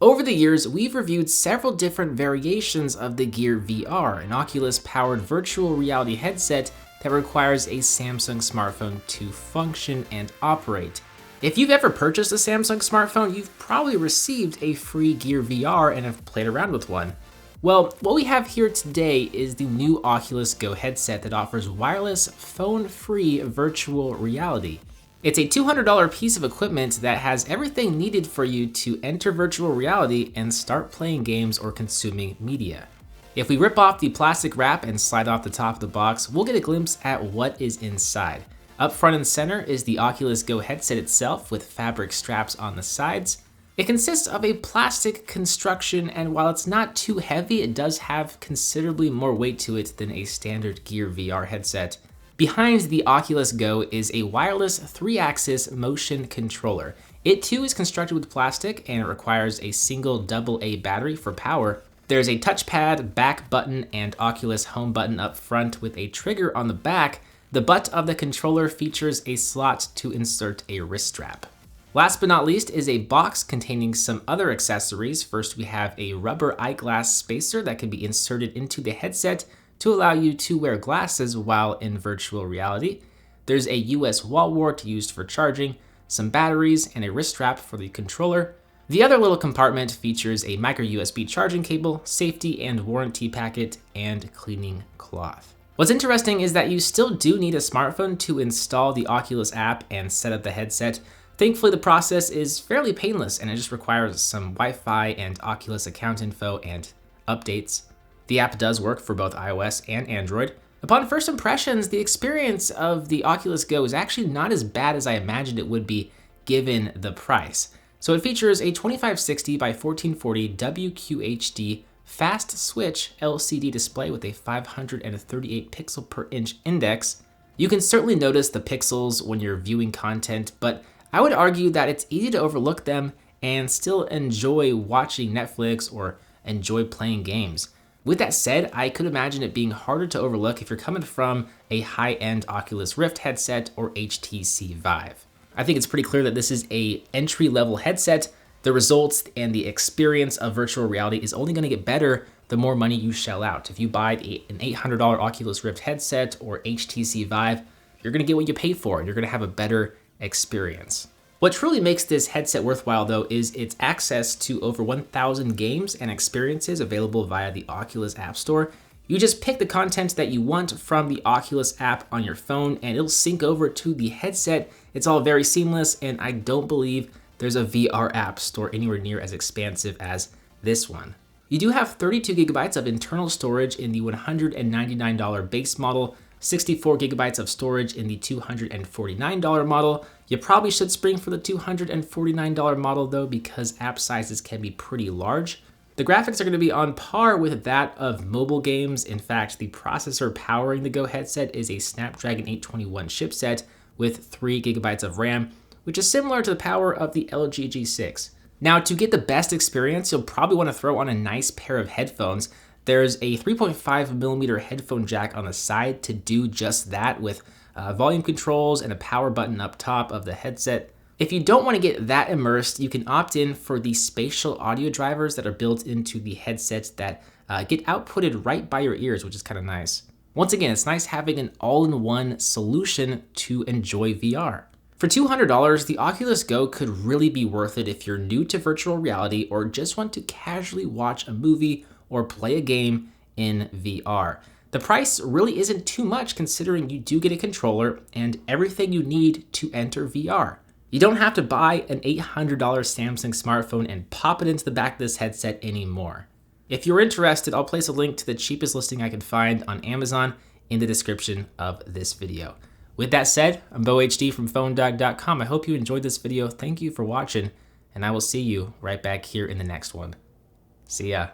Over the years, we've reviewed several different variations of the Gear VR, an Oculus-powered virtual reality headset that requires a Samsung smartphone to function and operate. If you've ever purchased a Samsung smartphone, you've probably received a free Gear VR and have played around with one. Well, what we have here today is the new Oculus Go headset that offers wireless, phone-free virtual reality. It's a $200 piece of equipment that has everything needed for you to enter virtual reality and start playing games or consuming media. If we rip off the plastic wrap and slide off the top of the box, we'll get a glimpse at what is inside. Up front and center is the Oculus Go headset itself with fabric straps on the sides. It consists of a plastic construction, and while it's not too heavy, it does have considerably more weight to it than a standard Gear VR headset. Behind the Oculus Go is a wireless 3-axis motion controller. It too is constructed with plastic and it requires a single AA battery for power. There's a touchpad, back button, and Oculus home button up front with a trigger on the back. The butt of the controller features a slot to insert a wrist strap. Last but not least is a box containing some other accessories. First, we have a rubber eyeglass spacer that can be inserted into the headset to allow you to wear glasses while in virtual reality. There's a US wall wart used for charging, some batteries, and a wrist strap for the controller. The other little compartment features a micro USB charging cable, safety and warranty packet, and cleaning cloth. What's interesting is that you still do need a smartphone to install the Oculus app and set up the headset. Thankfully, the process is fairly painless and it just requires some Wi-Fi and Oculus account info and updates. The app does work for both iOS and Android. Upon first impressions, the experience of the Oculus Go is actually not as bad as I imagined it would be given the price. So it features a 2560 by 1440 WQHD fast switch LCD display with a 538 pixel per inch index. You can certainly notice the pixels when you're viewing content, but I would argue that it's easy to overlook them and still enjoy watching Netflix or enjoy playing games. With that said, I could imagine it being harder to overlook if you're coming from a high-end Oculus Rift headset or HTC Vive. I think it's pretty clear that this is an entry-level headset. The results and the experience of virtual reality is only going to get better the more money you shell out. If you buy an $800 Oculus Rift headset or HTC Vive, you're going to get what you pay for and you're going to have a better experience. What truly makes this headset worthwhile, though, is its access to over 1,000 games and experiences available via the Oculus App Store. You just pick the content that you want from the Oculus app on your phone and it'll sync over to the headset. It's all very seamless, and I don't believe there's a VR app store anywhere near as expansive as this one. You do have 32 gigabytes of internal storage in the $199 base model, 64 gigabytes of storage in the $249 model. You probably should spring for the $249 model though, because app sizes can be pretty large. The graphics are going to be on par with that of mobile games. In fact, the processor powering the Go headset is a Snapdragon 821 chipset with 3 gigabytes of RAM, which is similar to the power of the LG G6. Now, to get the best experience, you'll probably want to throw on a nice pair of headphones. There's a 3.5mm headphone jack on the side to do just that, with volume controls and a power button up top of the headset. If you don't want to get that immersed, you can opt in for the spatial audio drivers that are built into the headsets that get outputted right by your ears, which is kind of nice. Once again, it's nice having an all-in-one solution to enjoy VR. For $200, the Oculus Go could really be worth it if you're new to virtual reality or just want to casually watch a movie or play a game in VR. The price really isn't too much considering you do get a controller and everything you need to enter VR. You don't have to buy an $800 Samsung smartphone and pop it into the back of this headset anymore. If you're interested, I'll place a link to the cheapest listing I can find on Amazon in the description of this video. With that said, I'm BoHD from PhoneDog.com. I hope you enjoyed this video. Thank you for watching, and I will see you right back here in the next one. See ya.